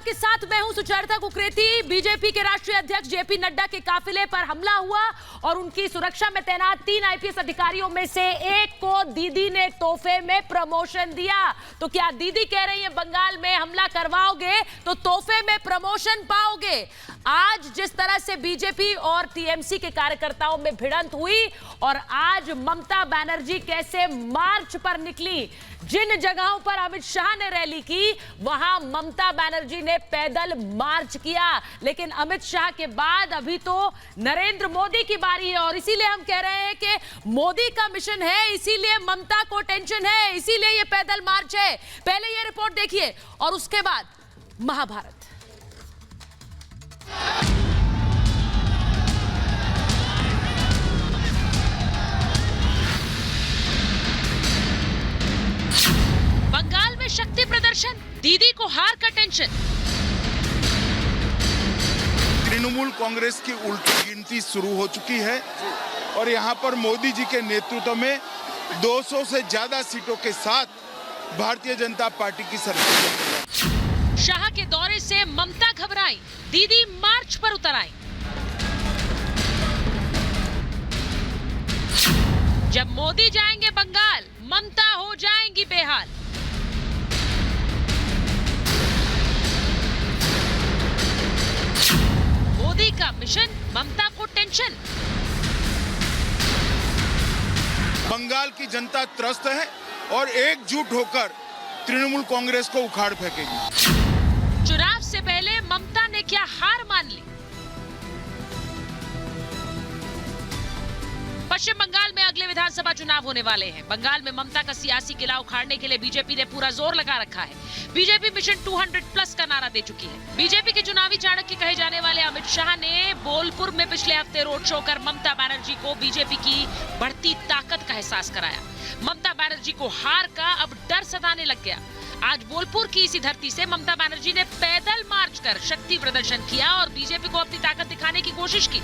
आपके साथ मैं हूं सुचरिता कुकरेती। बीजेपी के राष्ट्रीय अध्यक्ष जेपी नड्डा के काफिले पर हमला हुआ और उनकी सुरक्षा में तैनात 3 आईपीएस अधिकारियों में से एक को दीदी ने तोहफे में प्रमोशन दिया। तो क्या दीदी कह रही है बंगाल में हमला करवाओगे तो तोहफे में प्रमोशन पाओगे। आज जिस तरह से बीजेपी और टीएमसी के कार्यकर्ताओं में भिड़ंत हुई और आज ममता बनर्जी कैसे मार्च पर निकली। जिन जगहों पर अमित शाह ने रैली की वहां ममता बनर्जी ने पैदल मार्च किया। लेकिन अमित शाह के बाद अभी तो नरेंद्र मोदी की बारी है और इसीलिए हम कह रहे हैं कि मोदी का मिशन है, इसीलिए ममता को टेंशन है, इसीलिए ये पैदल मार्च है। पहले ये रिपोर्ट देखिए और उसके बाद महाभारत। बंगाल में शक्ति प्रदर्शन, दीदी को हार का टेंशन। तृणमूल कांग्रेस की उल्टी गिनती शुरू हो चुकी है और यहां पर मोदी जी के नेतृत्व में 200 से ज्यादा सीटों के साथ भारतीय जनता पार्टी की सरकार। शाह के दौरे से ममता घबराई, दीदी मार्च पर उतर आई। जब मोदी जाएंगे बंगाल, ममता हो जाएंगी बेहाल। मोदी का मिशन, ममता को टेंशन। बंगाल की जनता त्रस्त है और एकजुट होकर तृणमूल कांग्रेस को उखाड़ फेंकेगी। चुनाव से पहले ममता ने क्या हार मान ली। पश्चिम बंगाल में अगले विधानसभा चुनाव होने वाले हैं। बंगाल में ममता का सियासी किला उखाड़ने के लिए बीजेपी ने पूरा जोर लगा रखा है। बीजेपी मिशन 200+ का नारा दे चुकी है। बीजेपी के चुनावी चाणक्य कहे जाने वाले अमित शाह ने बोलपुर में पिछले हफ्ते रोड शो कर ममता बनर्जी को बीजेपी की बढ़ती ताकत का एहसास कराया। ममता बनर्जी को हार का अब डर सताने लग गया। आज बोलपुर की इसी धरती से ममता बनर्जी ने पैदल मार्च कर शक्ति प्रदर्शन किया और बीजेपी को अपनी ताकत दिखाने की कोशिश की।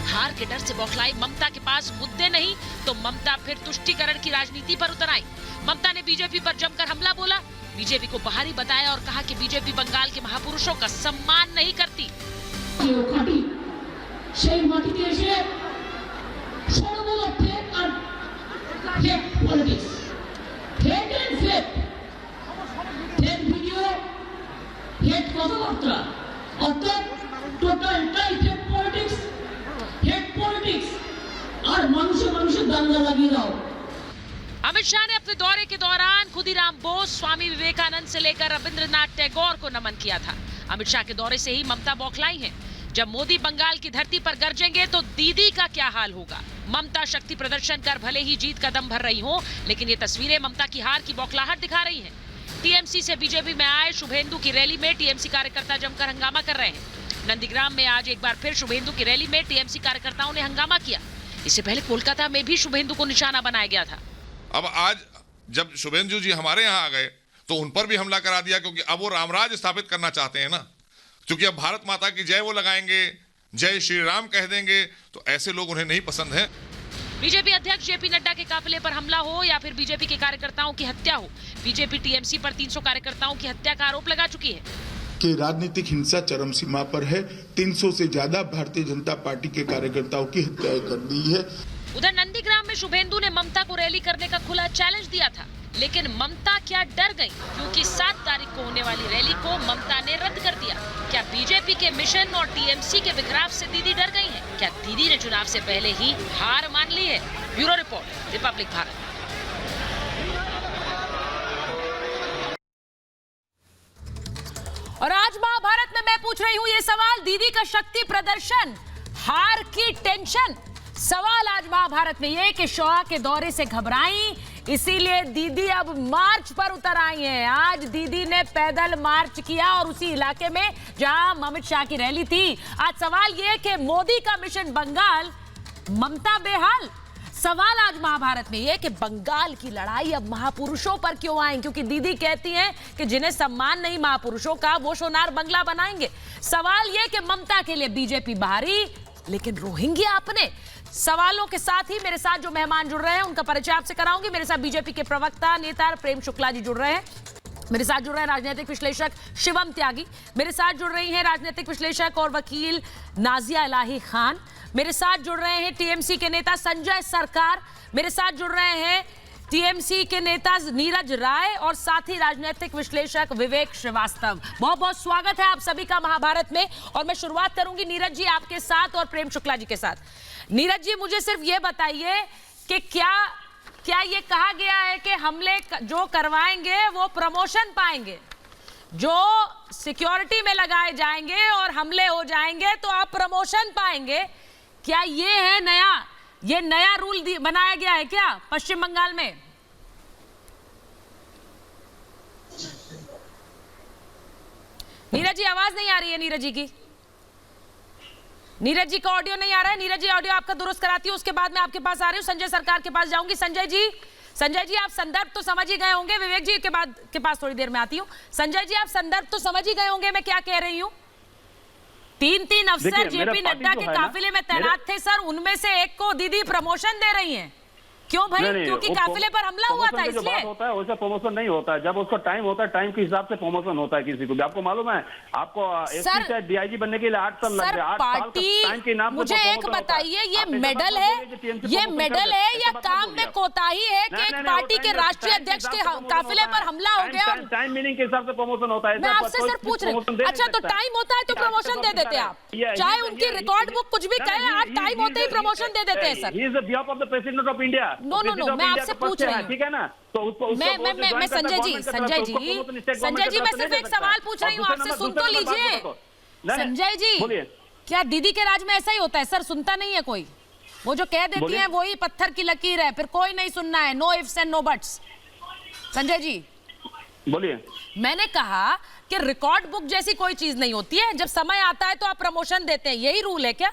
हार के डर से बौखलाई ममता के पास मुद्दे नहीं तो ममता फिर तुष्टीकरण की राजनीति पर उतर आई। ममता ने बीजेपी पर जमकर हमला बोला, बीजेपी को बाहरी बताया और कहा कि बीजेपी बंगाल के महापुरुषों का सम्मान नहीं करती। अमित शाह ने अपने दौरे के दौरान खुदीराम बोस, स्वामी विवेकानंद से लेकर रविंद्रनाथ टैगोर को नमन किया था। अमित शाह के दौरे से ही ममता बौखलाई हैं। जब मोदी बंगाल की धरती पर गरजेंगे तो दीदी का क्या हाल होगा। ममता शक्ति प्रदर्शन कर भले ही जीत का दम भर रही हो, लेकिन ये तस्वीरें ममता की हार की बौखलाहट दिखा रही हैं। टीएमसी से बीजेपी में आए शुभेंदु की रैली में टीएमसी कार्यकर्ता जमकर हंगामा कर रहे हैं। नंदीग्राम में आज एक बार फिर शुभेंदु की रैली में टीएमसी कार्यकर्ताओं ने हंगामा किया। इससे पहले कोलकाता में भी शुभेंदु को निशाना बनाया गया था। अब आज जब शुभेंदु जी हमारे यहाँ आ गए तो उन पर भी हमला करा दिया, क्योंकि अब वो रामराज स्थापित करना चाहते हैं ना। क्योंकि अब भारत माता की जय वो लगाएंगे, जय श्री राम कह देंगे, तो ऐसे लोग उन्हें नहीं पसंद है। बीजेपी अध्यक्ष जेपी नड्डा के काफिले पर हमला हो या फिर बीजेपी के कार्यकर्ताओं की हत्या हो, बीजेपी टीएमसी पर 300 कार्यकर्ताओं की हत्या का आरोप लगा चुकी है कि राजनीतिक हिंसा चरम सीमा पर है। 300 से ज्यादा भारतीय जनता पार्टी के कार्यकर्ताओं की हत्या कर दी है। उधर नंदीग्राम में शुभेंदु ने ममता को रैली करने का खुला चैलेंज दिया था, लेकिन ममता क्या डर गई, क्योंकि 7 तारीख को होने वाली रैली को ममता ने रद्द कर दिया। क्या बीजेपी के मिशन और टीएमसी के बिखराव से दीदी डर गई हैं? क्या दीदी ने चुनाव से पहले ही हार मान ली है? Bureau report, Republic Bharat. और आज महाभारत में मैं पूछ रही हूं ये सवाल, दीदी का शक्ति प्रदर्शन, हार की टेंशन। सवाल आज महाभारत में ये कि शाह के दौरे से घबराई, इसीलिए दीदी अब मार्च पर उतर आई हैं। आज दीदी ने पैदल मार्च किया और उसी इलाके में जहां अमित शाह की रैली थी। आज सवाल ये कि मोदी का मिशन बंगाल, ममता बेहाल। सवाल आज महाभारत में ये कि बंगाल की लड़ाई अब महापुरुषों पर क्यों आई, क्योंकि दीदी कहती हैं कि जिन्हें सम्मान नहीं महापुरुषों का वो सोनार बंगला बनाएंगे। सवाल ये कि ममता के लिए बीजेपी बाहरी, लेकिन रोहिंग्या अपने। सवालों के साथ ही मेरे साथ जो मेहमान जुड़ रहे हैं उनका परिचय आपसे कराऊंगी। मेरे साथ बीजेपी के प्रवक्ता नेता प्रेम शुक्ला जी जुड़ रहे हैं। मेरे साथ जुड़ रहे हैं राजनीतिक विश्लेषक शिवम त्यागी, मेरे साथ जुड़ रही हैं राजनीतिक विश्लेषक और वकील नाजिया इलाही खान, मेरे साथ जुड़ रहे हैं टीएमसी के नेता संजय सरकार, मेरे साथ जुड़ रहे हैं टीएमसी के नेता नीरज राय और साथ ही राजनीतिक विश्लेषक विवेक श्रीवास्तव। बहुत बहुत स्वागत है आप सभी का महाभारत में। और मैं शुरुआत करूंगी नीरज जी आपके साथ और प्रेम शुक्ला जी के साथ। नीरज जी, मुझे सिर्फ ये बताइए कि क्या ये कहा गया है कि हमले जो करवाएंगे वो प्रमोशन पाएंगे, जो सिक्योरिटी में लगाए जाएंगे और हमले हो जाएंगे तो आप प्रमोशन पाएंगे? क्या ये नया रूल बनाया गया है क्या पश्चिम बंगाल में? नीरज जी आवाज नहीं आ रही है नीरज जी की। नीरज जी का ऑडियो नहीं आ रहा है। नीरज जी ऑडियो आपका दुरुस्त कराती हूँ, उसके बाद मैं आपके पास आ रही हूँ, संजय सरकार के पास जाऊंगी। संजय जी आप संदर्भ तो समझ ही गए होंगे। विवेक जी के पास थोड़ी देर में आती हूँ। संजय जी आप संदर्भ तो समझ ही गए होंगे मैं क्या कह रही हूँ। तीन अफसर जेपी नड्डा के काफिले में तैनात थे सर, उनमें से एक को दीदी प्रमोशन दे रही हैं। क्यों भाई? क्योंकि काफिले पर हमला हुआ था इसलिए। होता है वैसे प्रमोशन नहीं होता है। जब उसको टाइम होता है, टाइम के हिसाब से प्रमोशन होता है किसी को भी। आपको मालूम है, आपको एसपी से डीआईजी बनने के लिए 8 साल लग गए। 8 साल टाइम के नाम। मुझे एक बताइए, ये मेडल है या काम में कोताही है कि एक पार्टी के राष्ट्रीय अध्यक्ष के काफिले पर हमला हो गया? टाइम मीनिंग के हिसाब से प्रमोशन होता है। मैं आपसे सर पूछ रही हूँ। अच्छा, तो टाइम होता है तो प्रमोशन दे देते आप, चाहे उनकी रिकॉर्ड बुक कुछ भी कहे, आप टाइम होते ही प्रमोशन दे देते हैं sir. He is the behalf of the president of India. No, मैं आपसे पूछ रही हूँ, ठीक है ना? तो मैं संजय जी मैं सिर्फ एक सवाल पूछ रही हूँ आपसे, सुन तो लीजिए। संजय जी, क्या दीदी के राज में ऐसा ही होता है सर? सुनता नहीं है कोई? वो जो कह देती है वही पत्थर की लकीर है, फिर कोई नहीं सुनना है। No ifs and no buts. Sanjay ji बोलिए। मैंने कहा कि रिकॉर्ड बुक जैसी कोई चीज नहीं होती है, जब समय आता है तो आप प्रमोशन देते हैं, यही रूल है क्या?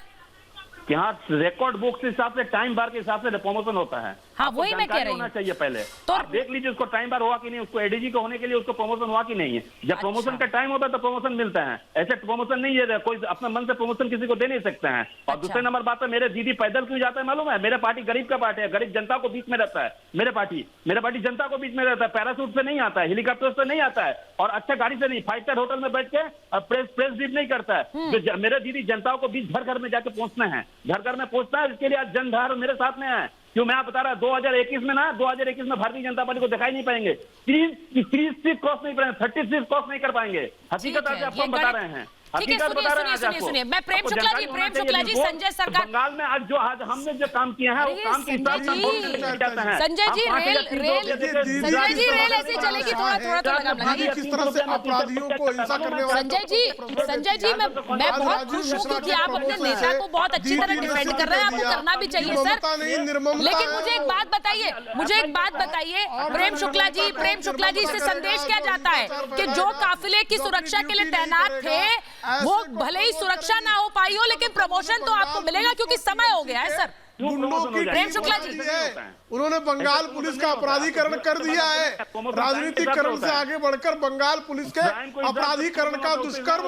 यहाँ रिकॉर्ड बुक के हिसाब से, टाइम बार के हिसाब से प्रमोशन होता है। हाँ, वही मैं कह रही हूँ। होना चाहिए पहले तो आप देख लीजिए उसको टाइम बार हुआ कि नहीं, उसको एडीजी को होने के लिए उसको प्रमोशन हुआ कि नहीं है। जब प्रमोशन का टाइम होता है तो प्रमोशन मिलता है, ऐसे प्रमोशन नहीं है। कोई अपने मन से प्रमोशन किसी को दे नहीं सकते हैं। और दूसरे नंबर बात है, मेरे दीदी पैदल क्यों जाता है मालूम है? मेरे पार्टी गरीब का पार्टी है, गरीब जनता को बीच में रहता है। मेरे पार्टी जनता को बीच में रहता है। पैरासूट से नहीं आता है, हेलीकॉप्टर से नहीं आता है, और अच्छा गाड़ी से नहीं, 5 स्टार होटल में बैठ के प्रेस ब्रीफ नहीं करता है। जो मेरे दीदी जनताओं को बीच घर में जाके पहुंचना है, घर में पहुंचना है। इसके लिए आज जनधार मेरे साथ में है। क्यों मैं बता रहा, 2021 में भारतीय जनता पार्टी को दिखाई नहीं पाएंगे। 30 सीट क्रॉस नहीं करेंगे, 30 सीट क्रॉस नहीं कर पाएंगे। हकीकत आज आपको बता रहे हैं। ठीक है, सुनिए। मैं प्रेम शुक्ला जी संजय सरकार बंगाल में आज हमने जो काम किया है वो काम के हिसाब से संजय जी रेल ऐसे चलेगी, थोड़ा लगाम लगाइए। किस तरह से अपराधियों को हिंसा करने वाले संजय जी मैं बहुत खुश हूँ कि आप अपने नेता को बहुत अच्छी तरह डिफेंड कर रहे हैं। आपको करना भी चाहिए सर। लेकिन मुझे एक बात बताइए प्रेम शुक्ला जी से संदेश क्या जाता है कि जो काफिले की सुरक्षा के लिए तैनात थे वो भले ही सुरक्षा ना हो पाई हो, लेकिन प्रमोशन तो आपको मिलेगा क्योंकि समय हो गया है सर। गुंडों की प्रेम शुक्ला जी उन्होंने बंगाल पुलिस का अपराधीकरण कर दिया है। राजनीतिकरण से आगे बढ़कर बंगाल पुलिस के अपराधीकरण का दुष्कर्म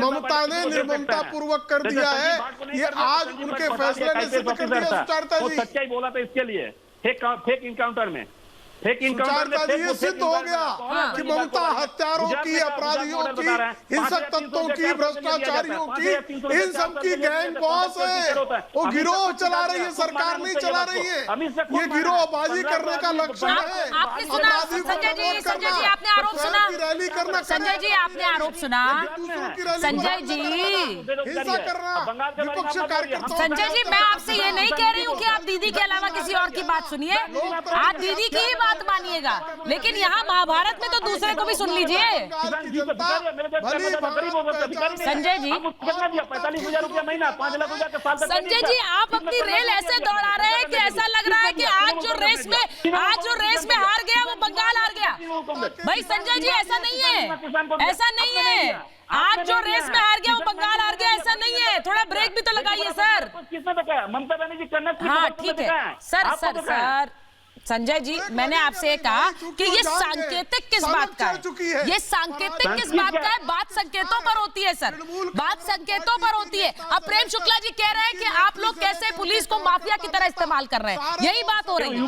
ममता ने निर्ममता पूर्वक कर दिया है। ये आज उनके फैसले ने सिद्ध कर दिया। सुचारता जी सच्चाई बोला था इसके लिए फेक इनकाउंटर में सुचारता जी ये सिद्ध हो गया कि ममता हत्यारों की, अपराधियों की, हिंसक तत्वों की, भ्रष्टाचारियों की, इन सब की गैंग बॉस है। वो गिरोह चला रही है, सरकार नहीं चला रही है। ये गिरोहबाजी करने का लक्षण है। आपने सुना संजय जी आपने आरोप सुना। रैली करना, संजय जी आपने आरोप सुना। संजय जी हिंसा करना, विपक्ष कार्यकर्ता। संजय जी मैं आपसे ये नहीं कह रही हूँ कि आप दीदी के अलावा किसी और की बात सुनिए, आप दीदी की ही बात मानिएगा, लेकिन यहाँ महाभारत में तो दूसरे को भी सुन लीजिए। संजय जी 45,000 रुपया महीना, 5 लाख रुपया साल तक। संजय जी आप अपनी रेल ऐसे दौड़ा रहे हैं कि ऐसा लग रहा है कि आज जो रेस में हार गया वो बंगाल हार गया। भाई संजय जी ऐसा नहीं है, आज जो रेस में हार गया वो बंगाल हार गया, ऐसा नहीं है। थोड़ा ब्रेक भी तो लगाइए सर। किसने बताया? ममता बनर्जी करना। हाँ ठीक है सर। संजय जी, मैंने आपसे कहा कि ये सांकेतिक किस बात का है? ये सांकेतिक किस बात का है? बात संकेतों पर होती है सर, बात संकेतों पर होती है। अब प्रेम शुक्ला जी कह रहे हैं कि आप लोग कैसे पुलिस को माफिया की तरह इस्तेमाल कर रहे हैं, यही बात हो रही है,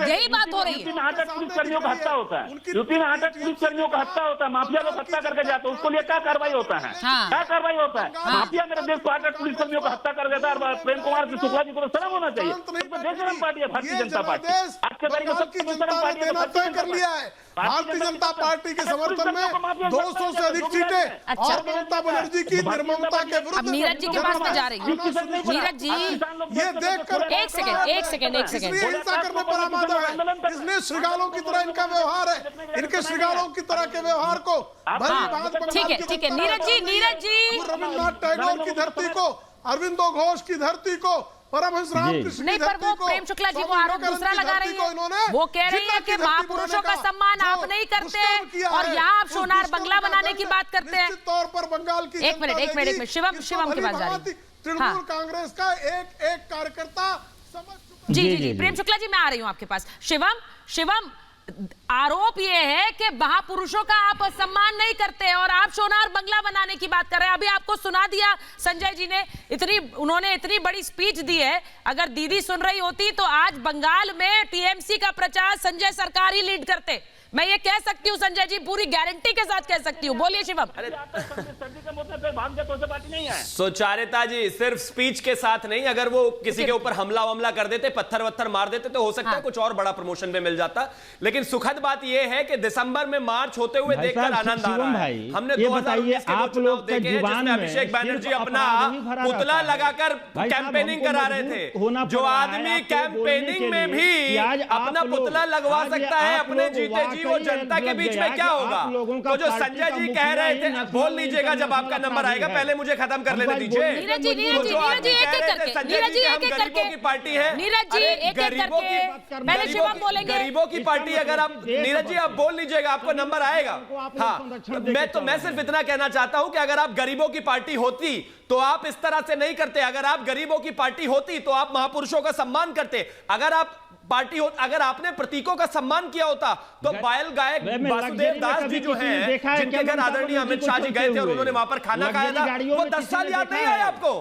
यही बात हो रही है। यूपी में 8 पुलिसकर्मियों का हत्या होता है, यूपी में 8 पुलिसकर्मियों का हत्या होता है, माफिया लोग हत्या करके जाते हैं, उसको लिए क्या कार्रवाई होता है? क्या कार्रवाई होता है? माफिया मेरे देश को 8 पुलिसकर्मियों का हत्या कर देता है और प्रेम कुमार शुक्ला जी को सलाम होना चाहिए। बेशरम पार्टी है भारतीय जनता पार्टी, आज के तारीख में सबसे देना तय कर लिया है। भारतीय जनता पार्टी के समर्थन में 200 से अधिक सीटें और ममता बनर्जी की निर्ममता के विरुद्ध। अब नीरज जी के पास में जा रही हूँ। नीरज जी, ये देखकर एक सेकंड हिंसा करने पर आमादा है। इसलिए श्रृगालों की तरह इनका व्यवहार है, इनके श्रृगालों की तरह के व्यवहार को ठीक है नीरज जी, रविन्द्रनाथ टैगोर की धरती को, अरविंदो घोष की धरती को, परमहंस रामकृष्ण नहीं, पर वो प्रेम शुक्ला जी वो आरोप दूसरा लगा रही है। वो कह रही है कि महापुरुषों का सम्मान आप नहीं करते और यहाँ आप सोनार बंगला बनाने की बात करते हैं। निश्चित तौर पर बंगाल की एक मिनट शिवम की बात जा रही है। तृणमूल कांग्रेस का एक कार्यकर्ता समझ चुका। जी प्रेम शुक्ला जी, मैं आ रही हूँ आपके पास। शिवम, आरोप ये है कि महापुरुषों का आप सम्मान नहीं करते और आप सोनार बंगला बनाने की बात कर रहे हैं। अभी आपको सुना दिया संजय जी ने, उन्होंने इतनी बड़ी स्पीच दी है। अगर दीदी सुन रही होती तो आज बंगाल में टीएमसी का प्रचार संजय सरकार ही लीड करते। मैं ये कह सकती हूँ संजय जी, पूरी गारंटी के साथ कह सकती हूँ। बोलिए शिवम। सुचारिता जी, सिर्फ स्पीच के साथ नहीं, अगर वो किसी के ऊपर हमला वमला कर देते, पत्थर वत्थर मार देते तो हो सकता है कुछ और बड़ा प्रमोशन में मिल जाता। लेकिन सुखद बात यह है कि दिसंबर में मार्च होते हुए देखकर आनंद आ रहा है। हमने 2019 के आप लोग देखे हैं जिसमें अभिषेक बैनर्जी अपना पुतला लगाकर कैंपेनिंग करा रहे थे। जो आदमी कैंपेनिंग में भी अपना पुतला लगवा सकता है अपने जीते जी, वो जनता के बीच में क्या होगा? तो जो संजय जी कह रहे थे, बोल लीजिएगा जब आपका नंबर आएगा, पहले मुझे खत्म कर लेने दीजिए। नीरज जी गरीबों की पार्टी है, गरीबों की पार्टी। अगर आप नीरज जी आप बोल लीजिएगा, आपको नंबर आएगा। हाँ, मैं सिर्फ इतना कहना चाहता हूं कि अगर आप गरीबों की पार्टी होती तो आप इस तरह से नहीं करते। अगर आप गरीबों की पार्टी होती तो आप महापुरुषों का सम्मान करते। अगर आपने प्रतीकों का सम्मान किया होता तो बायल गायक वासुदेव दास जी जो हैं, जिनके घर आदरणीय अमित शाह जी गए थे और उन्होंने वहां पर खाना खाया था, वो 10 साल याद नहीं आए आपको?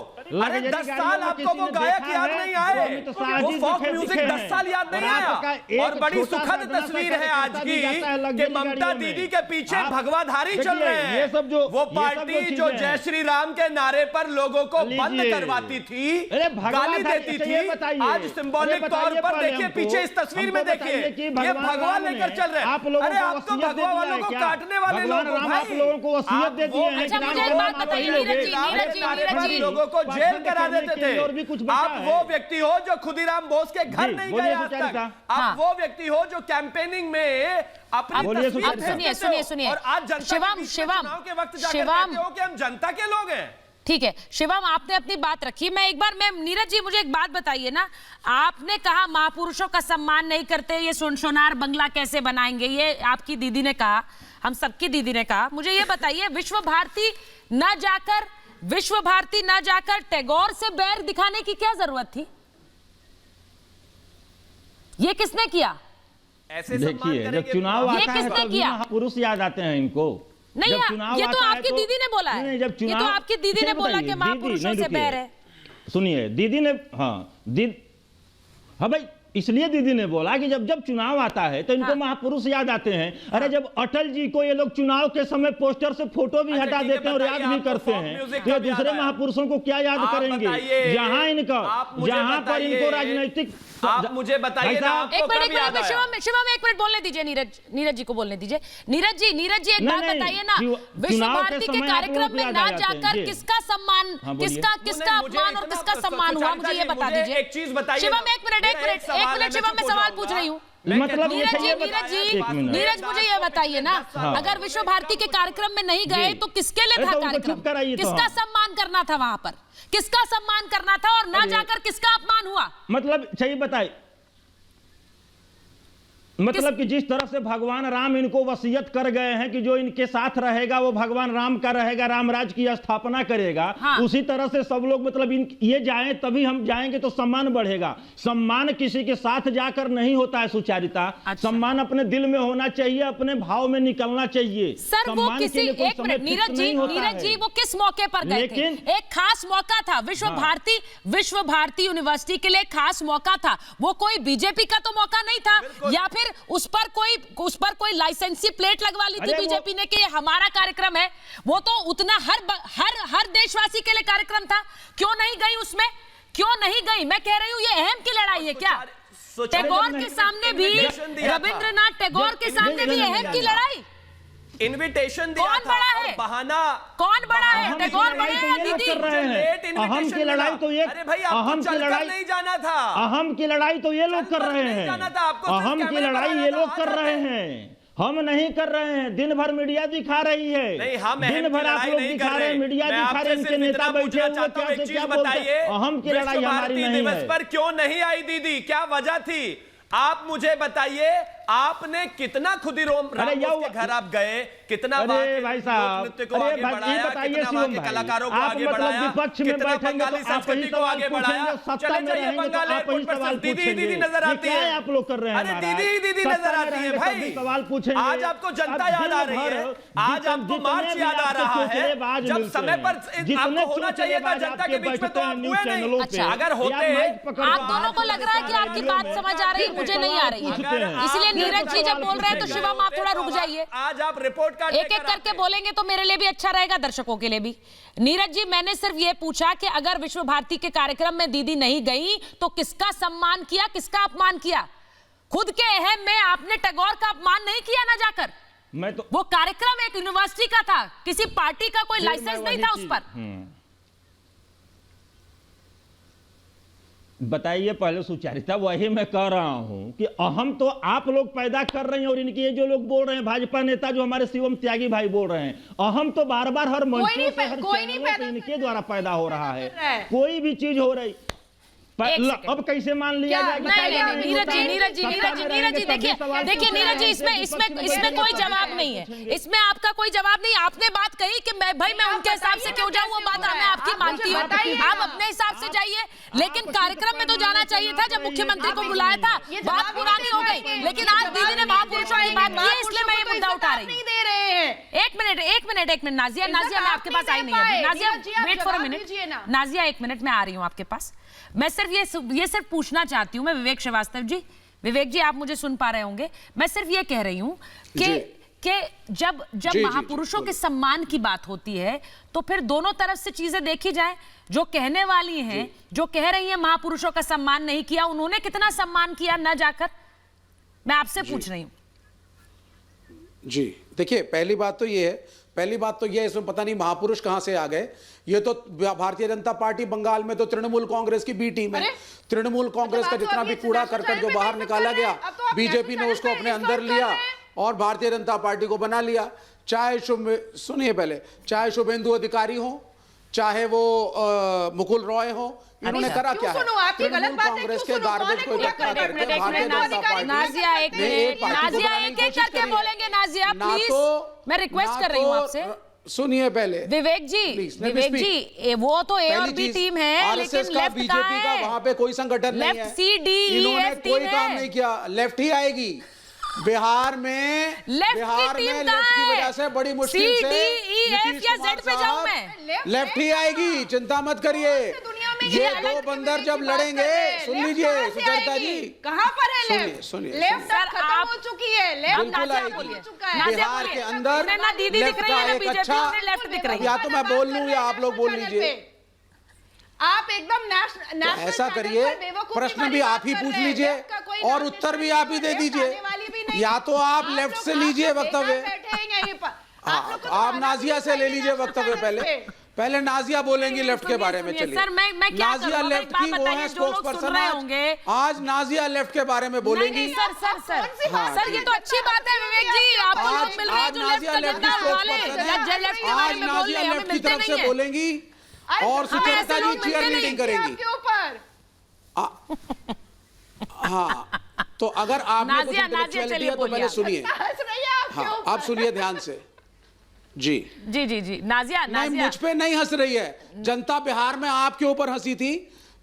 अरे 10 साल आपको वो गायक याद नहीं आए? वो फोक म्यूजिक 10 साल याद नहीं आया? और बड़ी सुखद तस्वीर है आज की कि ममता दीदी के पीछे भगवाधारी चल रहे हैं। वो पार्टी जो जय श्री राम के नारे पर लोगों को बंद करवाती थी, गाली देती थी, आज सिंबॉलिक तौर पर देखिए पीछे इस तस्वीर में देखिए, ये भगवा लेकर चल रहे हैं। अरे आप तो भगवा वालों को काटने वाले लोग हो भाई। आप लोगों को वसीयत दे दी है अच्छा, मुझे एक बात बताइए नीरज जी, लोगों को जेल करा देते थे। आप वो व्यक्ति हो जो खुदीराम बोस के घर नहीं गए आज तक। आप वो व्यक्ति हो जो कैंपेनिंग में अपनी सुनिए और आज जनता के वक्त जाकर कहते हो कि हम जनता के लोग हैं। ठीक है शिवम, आपने अपनी बात रखी। मैं नीरज जी मुझे एक बात बताइए ना, आपने कहा महापुरुषों का सम्मान नहीं करते, ये सोनार बंगला कैसे बनाएंगे, ये आपकी दीदी ने कहा, हम सबकी दीदी ने कहा। मुझे ये बताइए, विश्व भारती न जाकर टैगोर से बैर दिखाने की क्या जरूरत थी? ये किसने किया? ऐसे देखिए, जब चुनाव आता है तो महापुरुष याद आते हैं इनको। नहीं, ये तो आपकी दीदी ने बोला है। ये तो आपकी दीदी ने बोला कि महापुरुषों से बैर है। सुनिए, दीदी ने हाँ भाई, इसलिए दीदी ने बोला कि जब चुनाव आता है तो इनको महापुरुष याद आते हैं। अरे जब अटल जी को ये लोग चुनाव के समय पोस्टर से फोटो भी हटा देते हैं और याद भी करते हैं, तो दूसरे महापुरुषों को क्या याद करेंगे? जहां पर इनको राजनीतिक, आप मुझे बताइए ना, एक मिनट शिवम एक मिनट बोलने दीजिए, नीरज जी को बोलने दीजिए। नीरज जी एक बात बताइए ना, विश्व भारती के कार्यक्रम में ना जाकर किसका सम्मान, किसका अपमान और किसका सम्मान हुआ, मुझे ये बता दीजिए। एक चीज बताइए शिवम, एक मिनट शिवम, मैं सवाल पूछ रही हूँ। मतलब नीरज मुझे ये बताइए ना, अगर विश्व भारती के कार्यक्रम में नहीं गए तो किसके लिए था कार्यक्रम? किसका सम्मान करना था वहां पर? किसका सम्मान करना था और ना जाकर किसका अपमान हुआ? मतलब सही बताइए, मतलब कि जिस तरह से भगवान राम इनको वसीयत कर गए हैं कि जो इनके साथ रहेगा वो भगवान राम का रहेगा, रामराज की स्थापना करेगा। हाँ। उसी तरह से सब लोग मतलब ये जाएं तभी हम जाएंगे तो सम्मान बढ़ेगा। सम्मान किसी के साथ जाकर नहीं होता है सुचारिता। अच्छा। सम्मान अपने दिल में होना चाहिए, अपने भाव में निकलना चाहिए। सर वो किसी एक मिनट नीरज जी वो किस मौके पर गए थे? एक खास मौका था, विश्व भारती यूनिवर्सिटी के लिए खास मौका था। वो कोई बीजेपी का तो मौका नहीं था, या फिर उस पर कोई लाइसेंसी प्लेट लगवा ली थी बीजेपी ने कि ये हमारा कार्यक्रम है। वो तो उतना हर देशवासी के लिए कार्यक्रम था। क्यों नहीं गई उसमें? क्यों नहीं गई? मैं कह रही हूँ ये अहम की लड़ाई है क्या? टैगोर के सामने भी, रविंद्रनाथ टैगोर के सामने भी अहम की लड़ाई। इनविटेशन दिया कौन था बड़ा है? बहाना कौन बड़ा है? टैगोर बड़े हैं या दीदी? अहम की लड़ाई तो ये, अरे भाई अहम की लड़ाई नहीं जाना था। अहम की लड़ाई तो ये लोग कर रहे हैं। अहम की लड़ाई ये लोग कर रहे हैं, हम नहीं कर रहे हैं। दिन भर मीडिया दिखा रही है, नहीं, हम दिन भर आप लोग दिखा रहे हैं, मीडिया दिखा रहे हैं, इनके नेता बैठे हुए क्या से क्या बोलते हैं। अहम की लड़ाई हमारी नहीं है। पर क्यों नहीं आई दीदी? क्या वजह थी? आप मुझे बताइए, आपने कितना खुदीराम के घर आप गए, कितना भाई साहब, नृत्य को आगे बढ़ाया, कितना वहां के कलाकारों को आगे बढ़ाया, कितना बंगाली संस्कृति को आगे बढ़ाया। चले जाइए बंगाल एयरपोर्ट पर, दीदी नजर आती है। आप लोग कर रहे हैं? अरे दीदी नजर आती है भाई। सवाल पूछेंगे। आज आपको जनता याद आ रही है, आज आपको मार्च याद आ रहा है, जब समय पर आपको होना चाहिए था जनता के बीच में, तो आप हुए नहीं। अगर होते, आप दोनों को लग रहा है कि आपकी बात समझ आ रही है, मुझे नहीं आ रही है। इसलिए नीरज जी जब बोल रहे हैं तो शिवम आप थोड़ा रुक जाइए। आज आप रिपोर्ट कार्ड एक एक करके बोलेंगे तो मेरे लिए भी अच्छा रहेगा, दर्शकों के लिए भी। नीरज जी, मैंने सिर्फ ये पूछा कि अगर विश्व भारती के कार्यक्रम में दीदी नहीं गई तो किसका सम्मान किया, किसका अपमान किया? खुद के अहम में आपने टैगोर का अपमान नहीं किया ना जाकर? मैं तो वो कार्यक्रम एक यूनिवर्सिटी का था, किसी पार्टी का कोई लाइसेंस नहीं था उस पर। बताइए पहले सुचारिता, वही मैं कह रहा हूं कि अहम तो आप लोग पैदा कर रहे हैं, और इनके ये जो लोग बोल रहे हैं, भाजपा नेता जो हमारे शिवम त्यागी भाई बोल रहे हैं, अहम तो बार बार हर मंचों पे, हर चैनलों पे इनके द्वारा पैदा हो रहा है। कोई भी चीज हो रही, अब कैसे मान लिया जाए? नीरज जी देखिए नीरज जी, इसमें कोई जवाब नहीं है, इसमें आपका कोई जवाब नहीं। आपने बात कही कि मैं उनके हिसाब से क्यों जाऊं, वो बात मैं आपकी मानती हूँ, आप अपने हिसाब से जाइए, लेकिन कार्यक्रम में तो जाना चाहिए था जब मुख्यमंत्री को बुलाया था। बात पुरानी हो गई, लेकिन आज दीदी ने महापुरुषों की बात की, इसलिए मैं ये मुद्दा उठा रही हूँ। एक मिनट नाजिया मैं आपके पास आई नहीं है। Nazia wait for a minute, Nazia 1 minute में आ रही हूँ आपके पास। मैं सिर्फ ये पूछना चाहती हूँ मैं विवेक श्रीवास्तव जी, विवेक जी आप मुझे सुन पा रहे होंगे। मैं सिर्फ ये कह रही हूँ कि जब महापुरुषों के सम्मान की बात होती है तो फिर दोनों तरफ से चीजें देखी जाए। जो कहने वाली हैं, जो कह रही हैं महापुरुषों का सम्मान नहीं किया, उन्होंने कितना सम्मान किया न जाकर, मैं आपसे पूछ रही हूँ। जी देखिए, पहली बात तो ये है, इसमें पता नहीं महापुरुष कहां से आ गए। ये तो भारतीय जनता पार्टी बंगाल में तो तृणमूल कांग्रेस की बी टीम है। तृणमूल कांग्रेस का जितना भी कूड़ा करकट जो बाहर निकाला गया, बीजेपी ने उसको अपने अंदर लिया और भारतीय जनता पार्टी को बना लिया। सुनिए पहले, चाहे शुभेंदु अधिकारी हो, चाहे वो मुकुल रॉय हो, इन्होंने करा क्या है? तृणमूल कांग्रेस के गार्बेज को इकट्ठा करके भारतीय जनता पार्टी, नाजिया एक एक करके बोलेंगे। नाजिया प्लीज, मैं रिक्वेस्ट कर रही हूँ आपसे। सुनिए पहले विवेक जी, वो तो ए और बी टीम है, लेकिन लेफ्ट बीजेपी का वहां पे कोई संगठन नहीं है। लेफ्ट सी डी इन्होंने कोई काम नहीं किया, लेफ्ट ही आएगी। बिहार में लेफ्ट की वजह से बड़ी मुश्किल से लेफ्ट ही आएगी, चिंता मत करिए। ये दो बंदर जब लड़ेंगे, सुन लीजिए सुचरिता जी, कहां पर है लेफ्ट? सुनिए लेफ्ट खत्म हो चुकी है, बिल्कुल आएगी। बिहार के अंदर लेफ्ट का एक अच्छा, या तो मैं बोल लूं या आप लोग बोल लीजिए। आप एकदम नेशनल ऐसा करिए, प्रश्न भी आप ही पूछ लीजिए और उत्तर भी आप ही दे दीजिए, या तो आप लेफ्ट से लीजिए वक्तव्य, आप नाजिया से ले लीजिए वक्तव्य। पहले नाजिया बोलेंगी लेफ्ट के बारे में। चलिए सर, मैं क्या नाजिया लेफ्ट की वो है स्पोक्स पर्सन, आज नाजिया लेफ्ट के बारे में बोलेंगी। सर ये तो अच्छी बात है विवेक जी, आप लोग मिल रहे हैं जो नाजिया लेफ्ट की स्पोक्स पर्सन है, आज नाजिया लेफ्ट की तरफ से बोलेंगी और सुचरिता जी चीयर लीडिंग करेंगी। ऊपर हाँ, तो अगर आपने कुछ नाजिया, इंटेलेक्चुअलिटी है तो बोलिए पहले आप। सुनिए। हंस रही है आपके हाँ, ऊपर। आप सुनिए ध्यान से। जी जी नाजिया नहीं, नाजिया मुझ पे नहीं हंस रही है। जनता बिहार में आपके ऊपर हंसी थी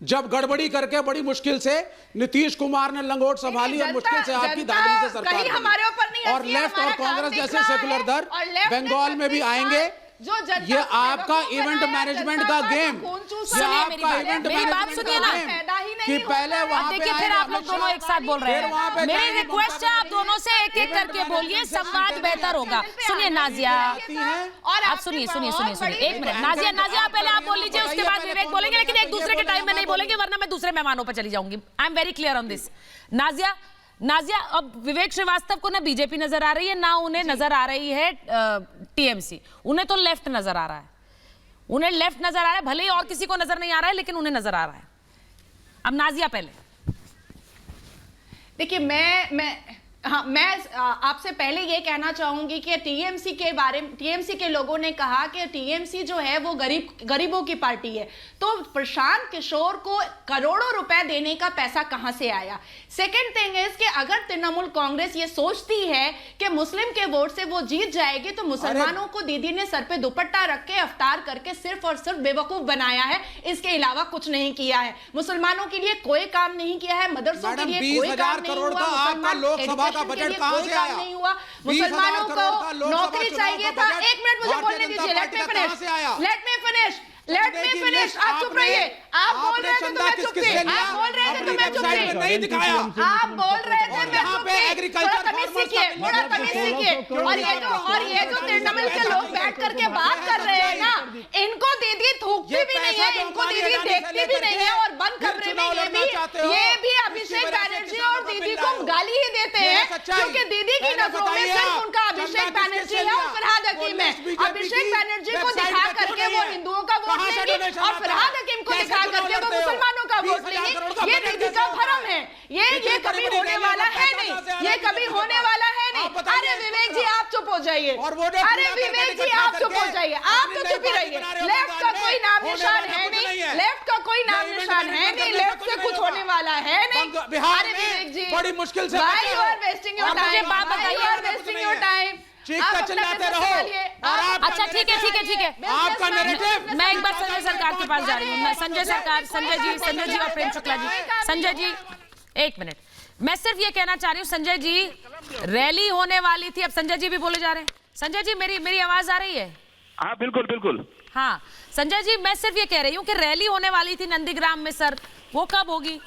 जब गड़बड़ी करके बड़ी मुश्किल से नीतीश कुमार ने लंगोट संभाली और मुश्किल से आपकी दादरी से सरकार कहीं हमारे ऊपर नहीं बनी। और हंसी है, लेफ्ट और हमारा काम कांग्रेस दिख जैसे रहा है, सेकुलर दल और लेफ्ट ने बंगाल में भी 36 आएंगे। जो जनता ये को आपका बेवकूफ इवेंट बनाया, मैनेजमेंट जनता का का गेम, खून चूसा ये है। मेरी आपका बात- इवेंट मेरी बात मैनेजमेंट सुनिए का ना। गेम पैदा ही कि नहीं पहले होता है। वहां पे देखिए फिर आएंगे आप लोग अमित दोनों शाह, एक साथ बोल रहे फिर वहां पे हैं। मेरी जाएंगे रिक्वेस्ट है आप दोनों से एक एक करके बोलिए, संवाद बेहतर होगा। सुनिए नाजिया, और आप सुनिए एक मिनट। नाजिया नाजिया पहले आप बोल लीजिए, उसके बाद विवेक बोलेंगे, लेकिन एक दूसरे के टाइम में नहीं बोलेंगे वरना मैं दूसरे मेहमानों पर चली जाऊंगी। I am very clear on this. Nazia अब विवेक श्रीवास्तव को ना बीजेपी नजर आ रही है, ना उन्हें नजर आ रही है टीएमसी। उन्हें तो लेफ्ट नजर आ रहा है, उन्हें लेफ्ट नजर आ रहा है, भले ही और किसी को नजर नहीं आ रहा है, लेकिन उन्हें नजर आ रहा है। अब नाजिया पहले। देखिए मैं आपसे पहले ये कहना चाहूंगी कि टीएमसी के बारे में, टीएमसी के लोगों ने कहा कि टीएमसी जो है वो गरीबों की पार्टी है। तो प्रशांत किशोर को करोड़ों रुपए देने का पैसा कहां से आया? सेकंड थिंग इज कि अगर तृणमूल कांग्रेस ये सोचती है कि मुस्लिम के वोट से वो जीत जाएगी तो मुसलमानों को दीदी ने सर पे दुपट्टा रख के अफ्तार करके सिर्फ और सिर्फ बेवकूफ बनाया है, इसके अलावा कुछ नहीं किया है। मुसलमानों के लिए कोई काम नहीं किया है, मदरसों के लिए कोई काम नहीं हुआ, आपका लोकसभा का बजट कहां से आया? नहीं हुआ, मुसलमानों को नौकरी चाहिए था। एक मिनट मुझे बोलने दीजिए, लेट मी फिनिश। आप चुप रहिए। आप बोल रहे थे तो मैं चुप थी, आप बोल रहे थे तो मैं चुप थी, नहीं दिखाया। आप बोल रहे थे मैं चुप थी। थोड़ा तमीज सीखिए, थोड़ा तमीज सीखिए। और ये जो तृणमूल के लोग बैठ करके बात कर रहे हैं ना, इनको दीदी थूकती भी नहीं है, इनको दीदी देखती भी नहीं है, और बंद कमरे में ये भी अभिषेक बैनर्जी और दीदी को गाली ही देते हैं, क्योंकि दीदी की नजरों में सिर्फ उनका अभिषेक बैनर्जी है और फरहाद हकीम है। अभिषेक बैनर्जी को दिखा करके वो हिंदुओं का वोट लेंगी और फरहाद हकीम को दिखा करके वो मुसलमानों का वोट लेंगी। ये दीदी का भरम है, ये कभी होने वाला है नहीं, ये कभी होने वाला है नहीं। अरे विवेक जी आप चुप हो जाइए, अरे विवेक जी आप चुप हो जाइए, आप तो चुप ही रहिए। लेफ्ट का कोई नाम निशान है नहीं, लेफ्ट का कोई नाम निशान है नहीं, लेफ्ट से कुछ होने वाला है नहीं। अरे विवेक जी बड़ी मुश्किल से Why you are wasting your time? Why you are wasting your time? चीखकर चिल्लाते रहो और आप अच्छा ठीक है आपका नैरेटिव। मैं एक बार संजय सरकार के पास जा रही हूँ। संजय जी और प्रेम शुक्ला जी। संजय जी एक मिनट, मैं सिर्फ ये कहना चाह रही हूँ, संजय जी रैली होने वाली थी, अब संजय जी भी बोले जा रहे हैं। संजय जी मेरी आवाज आ रही है? हाँ बिल्कुल। हाँ संजय जी, मैं सिर्फ ये कह रही हूँ कि रैली होने वाली थी नंदीग्राम में, सर वो कब होगी?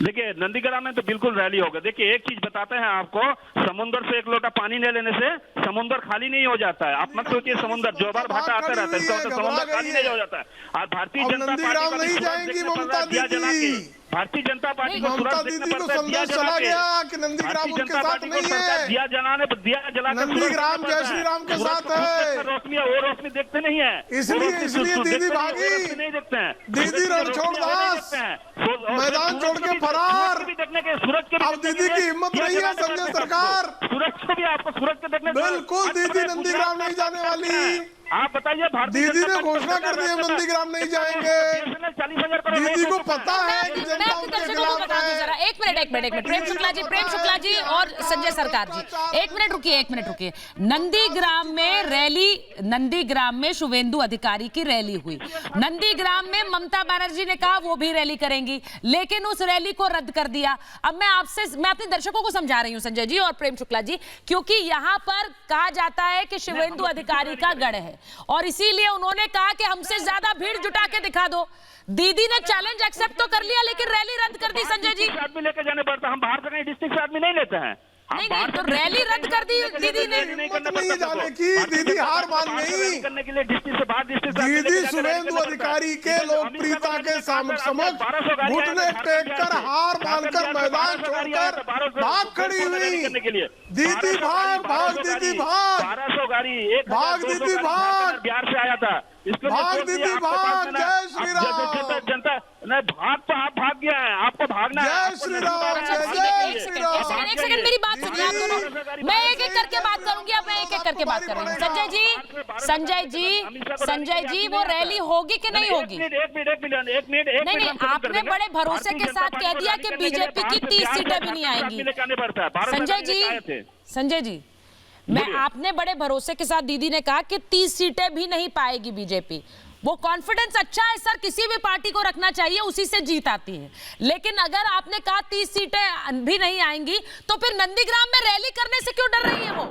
देखिए नंदीग्राम में तो बिल्कुल रैली होगा। देखिए एक चीज बताते हैं आपको, समुद्र से एक लोटा पानी ले लेने से समुद्र खाली नहीं हो जाता है। आप मत सोचिए समुद्र जो बार भाटा आते रहता है, इसका मतलब समुद्र खाली नहीं हो जाता है। और भारतीय जनता पार्टी नहीं जाएंगी ममता दीदी। भारतीय जनता पार्टी को ममता दीदी को संदेश चला गया कि नंदीग्राम उनके साथ नहीं है, दिया जला नंदीग्राम जय श्री राम के साथ है। रोशनी है, वो रोशनी देखते नहीं है, इसलिए दीदी भागी, नहीं देखते हैं। दीदी रणछोड़ दास मैदान छोड़ के फरार। देखने के सूरज के अब दीदी की हिम्मत नहीं है संजय सरकार, सूरज को भी आपको सूरज के देखने बिल्कुल दीदी नंदीग्राम नहीं जाने वाली। आप बताइए, दीदी ने घोषणा कर दी है नंदीग्राम नहीं जाएंगे। 40,000 करोड़ दीदी को पता है कि जनता उनके खिलाफ है। एक मिनट प्रेम शुक्ला जी और संजय सरकार जी एक मिनट रुकिए। नंदीग्राम में रैली, नंदीग्राम में शुभेंदु अधिकारी की रैली हुई, नंदीग्राम में ममता बनर्जी ने कहा वो भी रैली करेंगी, लेकिन उस रैली को रद्द कर दिया। अब मैं अपने दर्शकों को समझा रही हूँ संजय जी और प्रेम शुक्ला जी, क्योंकि यहाँ पर कहा जाता है कि शुभेंदु अधिकारी का गढ़ है और इसीलिए उन्होंने कहा कि हमसे ज्यादा भीड़ जुटा के दिखा दो। दीदी ने चैलेंज एक्सेप्ट तो कर लिया, लेकिन रैली रद्द कर दी। संजय जी आदमी लेके जाने पड़ता, हम बाहर से कहीं डिस्ट्रिक्ट से आदमी नहीं लेते हैं। नहीं तो रैली रद्द कर दी दीदी ने। नहीं जाने की दीदी हार मान गई। करने के लिए डिस्ट्रिक्ट से बाहर दीदी शुभेंदु अधिकारी के लोकप्रियता के समक्ष घुटने टेक कर हार मानकर मैदान छोड़कर भाग खड़ी हुई। दीदी भाग 1200 गाड़ी भाग दीदी भाग, बिहार से आया था, भाग दीदी भाग, जय श्री राम। जनता नहीं भाग तो आप भाग गया है, आपको भागना है। जय श्री राम, जय श्री राम। एक सेकंड मेरी बात सुनिए आप दोनों, मैं एक एक करके बात करूंगी। अब मैं एक एक करके बात कर रही हूँ। संजय संजय जी वो रैली होगी कि नहीं होगी? एक मिनट नहीं, आपने बड़े भरोसे के साथ कह दिया कि बीजेपी की 30 सीटें भी नहीं आएंगी। संजय जी आपने बड़े भरोसे के साथ दीदी ने कहा कि 30 सीटें भी नहीं पाएगी बीजेपी। वो कॉन्फिडेंस अच्छा है सर, किसी भी पार्टी को रखना चाहिए, उसी से जीत आती है। लेकिन अगर आपने कहा 30 सीटें भी नहीं आएंगी तो फिर नंदीग्राम में रैली करने से क्यों डर रही है वो?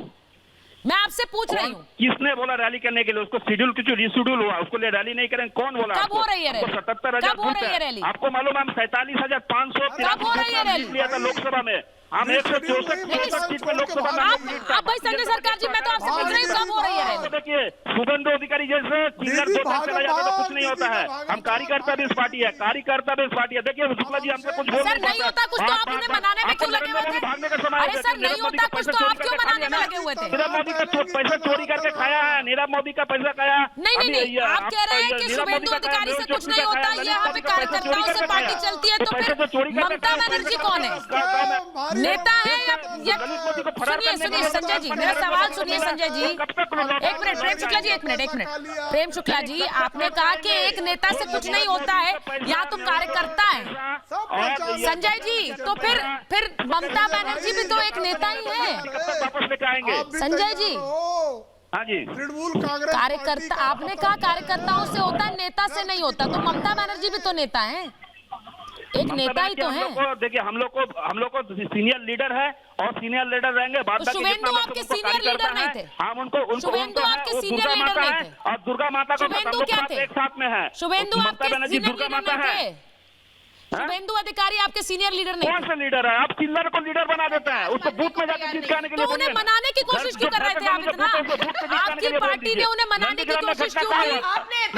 मैं आपसे पूछ रही हूँ। किसने बोला रैली करने के लिए? उसको शेड्यूल कुछ रिशेड्यूल हुआ, उसको लिए रैली नहीं करेंगे? कौन बोला? कब हो रही है रैली? 77,000 रैली? आपको मालूम है? हम 47,500 कब हो रही है रैली? लिया था लोकसभा में। हम 164 सीट में लोकसभा में। आप भाई संजय सरकार जी, मैं तो आपसे पूछ रही हूँ कब हो रही है रैली? देखिए शुभेंदु अधिकारी जैसे चिल्लर चला जाता तो कुछ नहीं होता है। हम कार्यकर्ता भी इस पार्टी है, कार्यकर्ता भी इस पार्टी है। देखिए शुक्ला जी हमसे कुछ बोल सर नहीं होता कुछ तो आप उन्हें मनाने में क्यों लगे हुए थे? अरे सर नहीं होता कुछ तो आप क्यों मनाने में लगे हुए थे? नीरव मोदी का पैसा चोरी करके खाया है, नीरव मोदी का पैसा खाया। नहीं, आप कह रहे हैं कि शुभेंदु अधिकारी से कुछ नहीं होता, ये यहाँ पे कार्यकर्ताओं से पार्टी चलती है, तो फिर ममता बनर्जी कौन है? नेता है या सुनिए संजय जी, मेरा सवाल सुनिए संजय जी। एक मिनट प्रेम शुक्ला जी, एक मिनट प्रेम शुक्ला जी, आपने कहा कि एक नेता से कुछ नहीं होता है, या तो कार्यकर्ता है। संजय जी तो फिर ममता बनर्जी भी तो एक नेता ही है। संजय जी हाँ जी, तृणमूल कांग्रेस कार्यकर्ता, आपने कहा कार्यकर्ताओं से होता है, नेता से नहीं होता, तो ममता बनर्जी भी तो नेता है, एक नेता ही तो है। देखिए हम लोग को सीनियर लीडर है और सीनियर लीडर रहेंगे। तो शुभेंदु आपके सीनियर लीडर नहीं थे? हम उनको शुभेंदु आपके सीनियर लीडर नहीं थे और दुर्गा माता को शुभेंदु क्या थे? एक साथ में है। शुभेंदु आपके सीनियर लीडर नहीं थे? शुभेंदु अधिकारी आपके सीनियर लीडर नहीं? कौन से लीडर है? आप चिल्लर को लीडर बना देते हैं, उसको बूथ में जाकर जिताने के लिए। तो उन्हें मनाने की कोशिश क्यों कर रहे थे आप इतना? आपकी पार्टी ने उन्हें मनाने की कोशिश क्यों की?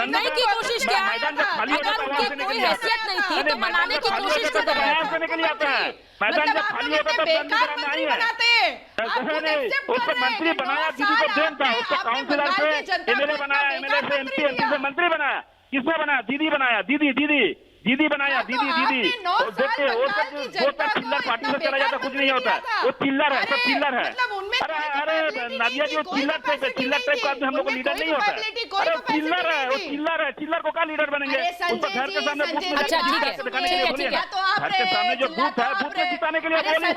नहीं की कोशिश किया? अगर उनकी कोई हैसियत नहीं थी तो मनाने की कोशिश क्यों कर रहे थे? के लिए आते हैं मैदान जब खाली होता तो उसको मंत्री बनाया, दीदी को देन था, उसको काउंसिलर से एमएलए बनाया, एमएलए से एमपी से मंत्री बनाया। किसने बनाया? दीदी बनाया, दीदी बनाया, दीदी। देखते वो सब चिल्लर पार्टी से चला जाता कुछ नहीं होता, वो चिल्लर है, सब चिल्लर है। अरे नादिया जी, वो चिल्लर टाइप का आदमी हम लोग को लीडर नहीं होता। अरे चिल्लर है, वो चिल्लर को क्या लीडर बनेंगे? उसको घर के सामने बूथ में दिखाने के लिए बोलिए ना, घर के सामने जो बूथ है, बूथ में जिताने के लिए बोलिए।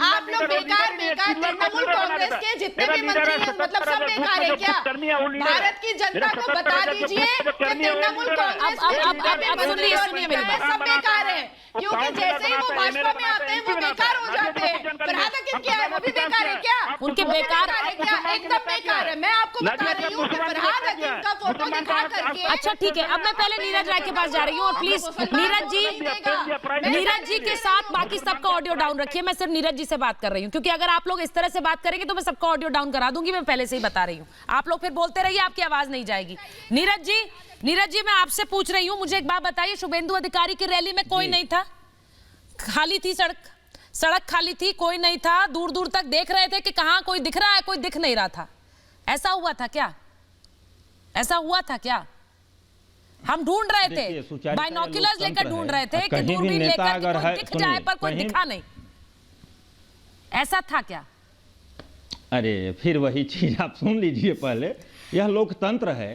आप लोग बेकार तृणमूल कांग्रेस के जितने भी मंत्री हैं, मतलब सब बेकार है क्या? भारत की जनता को बता दीजिए कि तृणमूल कांग्रेस सुनिए मेरी बात, सब बेकार है, क्योंकि जैसे ही वो भाजपा में आते हैं वो बेकार हो जाते हैं। फरहाद हकीम क्या है? वो भी बेकार है क्या? उनके बेकार है क्या? एकदम बेकार है। मैं आपको बता रही हूँ कि फरहाद हकीम का फोटो दिखा करके। अच्छा ठीक है, अब मैं पहले नीरज राय के पास जा रही हूँ, और प्लीज नीरज जी के साथ बाकी सबका ऑडियो डाउन रखिए। मैं सिर्फ नीरज जी से बात कर रही हूँ, क्योंकि अगर आप लोग इस तरह से बात करेंगे तो मैं सबका ऑडियो डाउन करा दूंगी। मैं पहले से ही बता रही हूँ, आप लोग फिर बोलते रहिए, आपकी आवाज नहीं जाएगी। नीरज जी मैं आपसे पूछ रही हूँ, मुझे एक बात बताइए, शुभेंदु अधिकारी की रैली में कोई नहीं था? खाली थी सड़क खाली थी, कोई नहीं था, दूर दूर तक देख रहे थे कि कहाँ कोई दिख रहा है, कोई दिख नहीं रहा था। ऐसा हुआ था क्या? हम ढूंढ रहे थे, बाइनोक्यूलर्स लेकर ढूंढ रहे थे कि दूरबीन लेकर कोई दिख जाए, पर कोई दिखा नहीं। ऐसा था क्या? अरे फिर वही चीज आप सुन लीजिए पहले, यह लोकतंत्र है,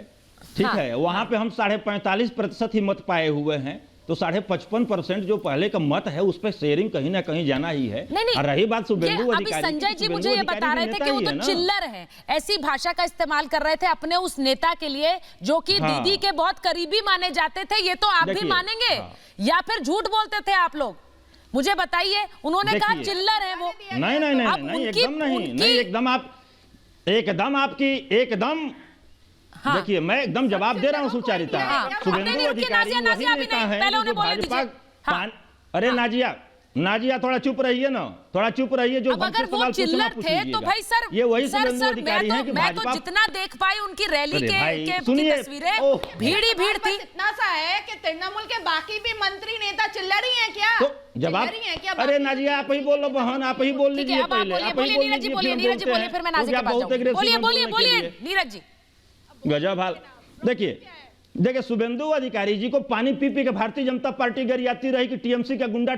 ठीक है। वहां पे हम 45.5% ही मत पाए हुए हैं, तो 55.5% जो पहले का मत है उस पर शेयरिंग कहीं ना कहीं जाना ही है। और रही बात शुभेंदु अधिकारी, संजय जी मुझे ये बता रहे थे कि वो तो चिल्लर हैं, ऐसी भाषा का इस्तेमाल कर रहे थे अपने उस नेता के लिए जो कि दीदी के बहुत करीबी माने जाते थे। ये तो आप भी मानेंगे या फिर झूठ बोलते थे आप लोग? मुझे बताइए, उन्होंने कहा चिल्लर है वो। नहीं, एकदम आपकी देखिए, मैं एकदम जवाब दे रहा हूँ सुचारिता। शुभेंदु अधिकारी वही नेता है जो भाजपा। अरे नाजिया थोड़ा चुप रहिए ना, जो अगर वो चिल्लर थे तो भाई सर, ये वही शुभेंदु अधिकारी हैं कि मैं तो जितना देख पाई उनकी रैली के तस्वीरें, भीड़ थी। इतना सा है कि तृणमूल के बाकी भी मंत्री नेता चिल्लर ही हैं क्या? तो जवाब, अरे नाजिया आप ही बोल लो, बहन आप ही बोल लीजिए पहले। नीरज जी बोलिए, फिर मैं नाजिया के पास जाऊंगी। बोलिए नीरज जी। गजब हाल। देखिए शुभेंदु अधिकारी जी को पानी पी के भारतीय जनता पार्टी गरियाती रही कि टीएमसी का गुंडा।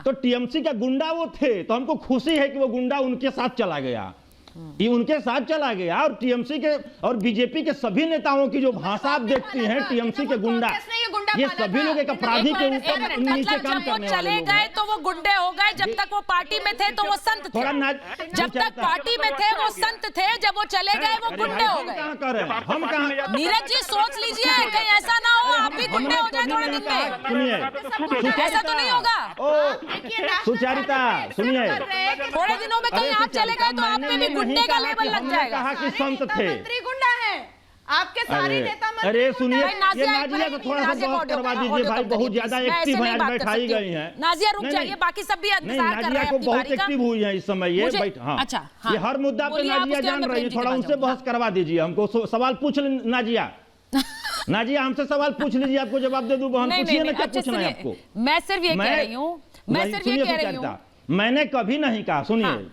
तो टीएमसी का गुंडा वो थे, तो हमको खुशी है कि वो गुंडा उनके साथ चला गया। ये उनके साथ चला गया। और टीएमसी के और बीजेपी के सभी नेताओं की जो भाषा आप देखती हैं, टीएमसी के गुंडा, ये सभी लोग एक अपराधी के ऊपर नीचे काम करने वाले चले गए तो वो गुंडे हो गए, जब तक वो पार्टी में थे तो वो संत थे। जब तक पार्टी में थे वो संत थे, जब वो चले गए वो गुंडे हो गए। कहाँ कर रहे हैं हम? कहाँ? नीरज जी सोच लीजिए, कहीं ऐसा ना हो आप भी गुंडे हो जाए थोड़े दिन में। सुनिए, ऐसा तो नहीं होगा। सुचारिता सुनिए, थोड़े दिनों में कहीं आप चले गए तो आप में भी गुंडे का लेबल लग जाएगा। कहा कि संत थे, मंत्री गुंडा है, आपके सारे नेता मंत्री। अरे सुनिए, भाई, नाज़िया, ये नाज़िया को थोड़ा सा बात करवा दीजिए भाई, बहुत ज्यादा एक्टिव है, आज बैठाई गई हैं। नाज़िया रुक जाइए, बाकी सब भी इंतजार कर रहे नाज़िया हैं को अपनी बहुत बारी का। एक्टिव हुई है इस समय ये। हाँ, अच्छा, हाँ। ये हर मुद्दा पे बोलिए, आप नाज़िया उसके जान बाद रही है, प्रेम जी थोड़ा के उनसे पास बहस करवा दीजिए हमको। सवाल पूछ नाज़िया, नाज़िया हमसे सवाल पूछ लीजिए, आपको जवाब दे दूं। बहन पूछिए ना, क्या पूछना है आपको? मैं सिर्फ ये कह रही हूँ, मैं सिर्फ ये कह रही हूँ, मैंने कभी नहीं कहा, सुनिए।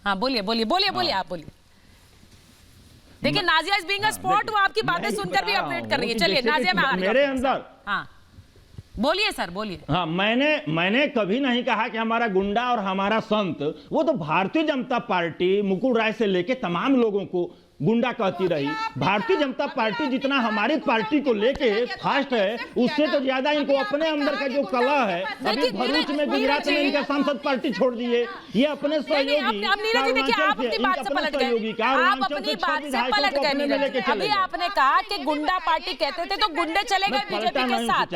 हाँ बोलिए बोलिए बोलिए बोलिए, आप बोलिए। देखिए Nazia is being a spot, वो आपकी बातें सुनकर भी अपडेट कर रही है। चलिए नाज़िया, मैं आ रही हूं मेरे अंदर। हाँ बोलिए सर, बोलिए। हाँ, मैंने कभी नहीं कहा कि हमारा गुंडा और हमारा संत, वो तो भारतीय जनता पार्टी मुकुल राय से लेके तमाम लोगों को गुंडा कहती रही। भारतीय जनता पार्टी जितना हमारी पार्टी को लेके फास्ट है, उससे तो ज्यादा इनको अपने अंदर का जो कला है, अभी भरूच में, गुजरात में इनका सांसद पार्टी छोड़ दिए, ये अपने सहयोगी अभी आपने कहा कि गुंडा पार्टी कहते थे तो गुंडे चले गए बीजेपी के साथ।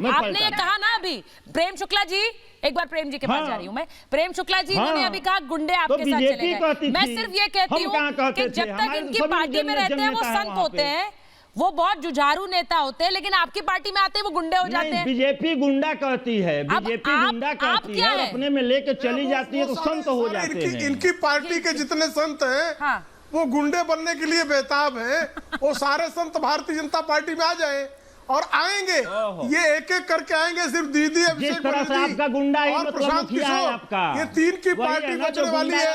आपने ये कहा ना अभी, प्रेम शुक्ला जी, एक बार प्रेम जी के पास जा रही हूँ मैं। प्रेम शुक्ला जी ने अभी कहा गुंडे आपके साथ चले गए। मैं सिर्फ ये कहती हूँ कि जब तक इनकी पार्टी में रहते हैं वो संत होते हैं, वो बहुत जुझारू नेता होते हैं, लेकिन आपकी पार्टी में आते हैं वो गुंडे हो जाते हैं। बीजेपी गुंडा कहती है, बीजेपी गुंडा कहती है, अपने में लेके चली जाती है तो संत हो जाते हैं। इनकी पार्टी के जितने संत हैं वो गुंडे बनने के लिए बेताब है। वो सारे संत भारतीय जनता पार्टी में आ जाए और आएंगे, ये एक एक करके आएंगे। सिर्फ दीदी जिस तरह से आपका गुंडा ही मतलब मुखिया है आपका, ये तीन की पार्टी बचने वाली है।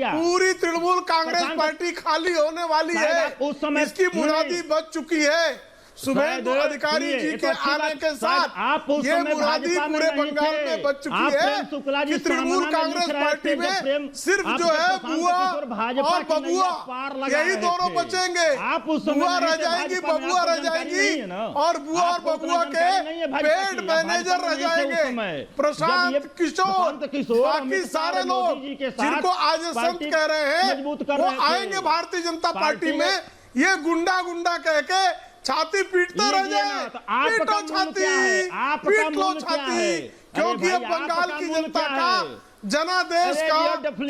पूरी तृणमूल कांग्रेस पार्टी खाली होने वाली है। उस समय इसकी मुनादी बच चुकी है। शुभेंदु अधिकारी जी के आने के साथ ये मुनादी पूरे बंगाल में बच चुकी है कि तृणमूल कांग्रेस पार्टी में सिर्फ जो है बुआ और बबुआ, यही दोनों बचेंगे। बुआ रह जाएंगी, बबुआ रह जाएंगी, और बुआ और बबुआ के पेड मैनेजर रह जाएंगे। प्रशांत किशोर, बाकी सारे लोग जिनको आज संत कह रहे हैं वो आएंगे भारतीय जनता पार्टी में। ये गुंडा गुंडा कह के छाती पीटते रह जाए, पीटो छाती, पीट लो छाती, क्योंकि ये बंगाल की जनता का जनादेश का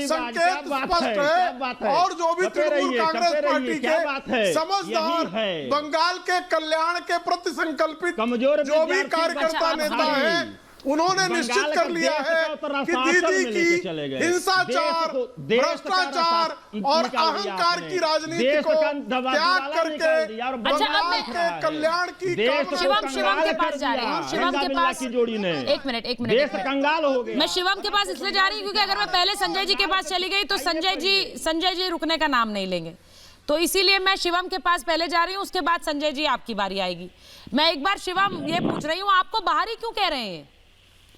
संकेत स्पष्ट है। और जो भी तृणमूल कांग्रेस पार्टी के समझदार बंगाल के कल्याण के प्रति संकल्पित जो भी कार्यकर्ता नेता हैं, उन्होंने निश्चित कर लिया है कि दीदी की हिंसाचार, भ्रष्टाचार और अहंकार की राजनीति को त्याग करके बंगाल के कल्याण की शिवम के पास जा रही हूँ। शिवम के पास एक मिनट देश कंगाल हो गया। मैं शिवम के पास इसलिए जा रही हूँ क्योंकि अगर मैं पहले संजय जी के पास चली गई तो संजय जी रुकने का नाम नहीं लेंगे, तो इसीलिए मैं शिवम के पास पहले जा रही हूँ, उसके बाद संजय जी आपकी बारी आएगी। मैं एक बार शिवम ये पूछ रही हूँ, आपको बाहरी क्यों कह रहे हैं?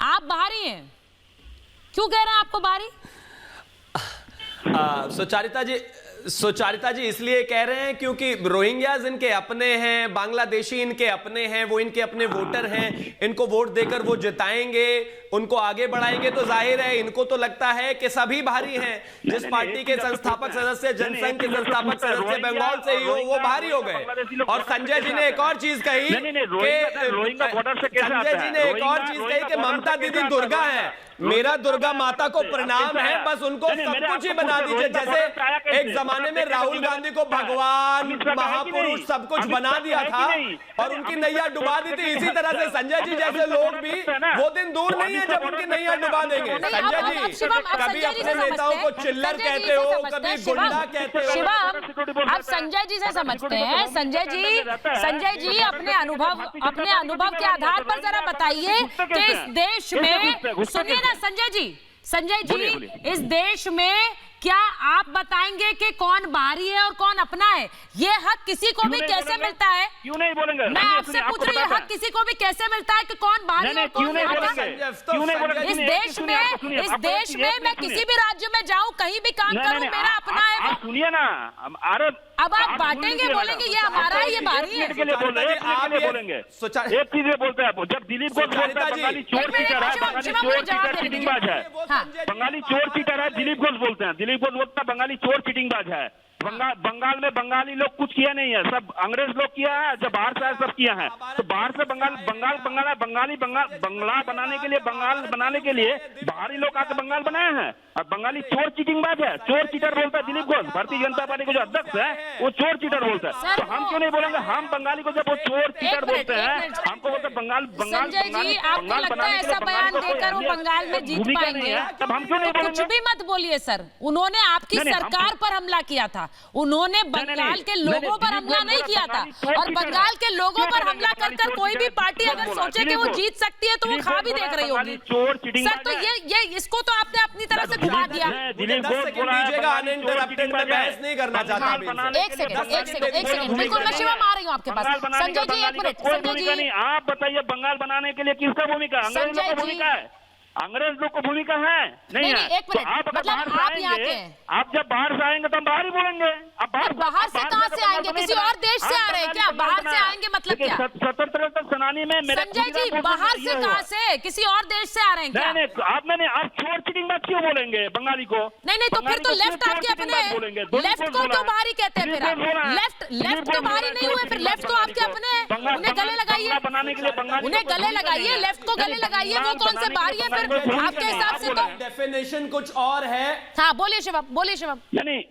आप बाहरी हैं, क्यों कह रहे हैं आपको बाहरी? सुचारिता जी इसलिए कह रहे हैं क्योंकि रोहिंग्याज इनके अपने हैं, बांग्लादेशी इनके अपने हैं, वो इनके अपने वोटर हैं, इनको वोट देकर वो जिताएंगे, उनको आगे बढ़ाएंगे, तो जाहिर है इनको तो लगता है कि सभी बाहरी हैं। जिस पार्टी के संस्थापक सदस्य, जनसंघ के संस्थापक सदस्य बंगाल से ही हो, वो बाहरी हो गए। और संजय जी ने एक और चीज कही कि ममता दीदी दुर्गा है, मेरा दुर्गा माता को प्रणाम है, बस उनको सब कुछ ही बना दीजिए। जैसे एक जमाने में राहुल गांधी को भगवान, महापुरुष सब कुछ बना दिया था और उनकी नैया डुबा दी थी, इसी तरह से संजय जी जैसे लोग भी, वो दिन दूर नहीं है जब उनकी नैया डुबा देंगे। संजय जी कभी अपने नेताओं को चिल्लर कहते हो, कभी गुंडा कहते हो। शिवम आप संजय जी से समझते हैं। संजय जी अपने अनुभव के आधार पर जरा बताइए कि इस देश में, सुनिए ना संजय जी, इस देश में क्या आप बताएंगे कि कौन बाहरी है और कौन अपना है? ये हक किसी को भी कैसे मिलता है? क्यों नहीं बोलेंगे? मैं आपसे पूछ रही हूँ, हक किसी को भी कैसे मिलता है कि कौन बाहरी है और कौन यहाँ का? इस देश में मैं किसी भी राज्य में जाऊं, कहीं भी काम करूं, मेरा अपना है। सुनिए ना, अरे अब आप बांटेंगे, बोलेंगे ये हमारा है, ये बाहरी है। के लिए बोल रहे हैं, एक चीज ये बोलते हैं, जब दिलीप घोष बोलता है बंगाली चोर चीटर है, बंगाली चोर चीटर चीटिंगबाज है, बंगाली चोर चीटर है, दिलीप घोष बोलते हैं, दिलीप घोष बोलता है बंगाली चोर चीटिंगबाज है। बंगाल में बंगाली लोग कुछ किया नहीं है, सब अंग्रेज लोग किया है, जब बाहर से आए सब किया है। तो बाहर से बंगाली बंगला बनाने के लिए, बंगाल बनाने के लिए बाहरी लोग आके बंगाल बनाए हैं। और बंगाली चोर चीटिंगबाज है, चोर चीटर बोलता है दिलीप घोष, भारतीय जनता पार्टी के जो अध्यक्ष है वो चोर चीटर बोलता है। तो हम क्यों नहीं बोलेंगे? हम बंगाली को जब वो चोर चीटर बोलते हैं, हमको बोलते बंगाल संजय जी, आपको लगता है ऐसा बयान देकर वो बंगाल में जीत पाएंगे? तब हम क्यों नहीं बोलेंगे? कुछ भी मत बोलिए सर, उन्होंने आपकी सरकार पर हमला किया था, उन्होंने बंगाल के लोगों पर हमला नहीं किया था। और बंगाल के लोगों पर हमला कर कोई भी पार्टी अगर सोचे कि वो जीत सकती है तो वो खा भी देख रही होगी। सर तो ये इसको तो आपने अपनी तरह से घुमा दिया। एक सेकंड, बिल्कुल मैं शिवम आ रही हूँ आपके पास। संजय जी एक मिनट, संजय जी आप बताइए, बंगाल बनाने के लिए किसका भूमिका? अंग्रेज लोग का भूमिका है, अंग्रेज लोग को भूमिका है नहीं है? एक मिनट, आप मतलब आप यहाँ के हैं, आप जब बाहर से आएंगे तो हम बाहर ही बोलेंगे। अब बाहर से कहाँ से आएंगे? किसी और देश से आ रहे हैं क्या? बाहर से आएंगे मतलब क्या? स्वतंत्रता सेनानी में संजय जी बाहर से कहाँ से? किसी और देश से आ रहे हैं क्या? नहीं, आप चोर चीटिंग बात क्यों बोलेंगे बंगाली को? नहीं, तो फिर तो लेफ्ट आपके अपने हैं। लेफ्ट को क्यों बाहरी कहते हैं? फिर लेफ्ट तो बाहरी नहीं हुए, फिर लेफ्ट तो आपके अपने हैं। उन्हें गले लगाइए, बनाने के लिए उन्हें गले लगाइए, लेफ्ट को गले लगाइए। वो कौन से बाहरी है फिर आपके हिसाब से? तो डेफिनेशन कुछ और है। हाँ बोलिए शिवम, बोलिए शिवम। नहीं,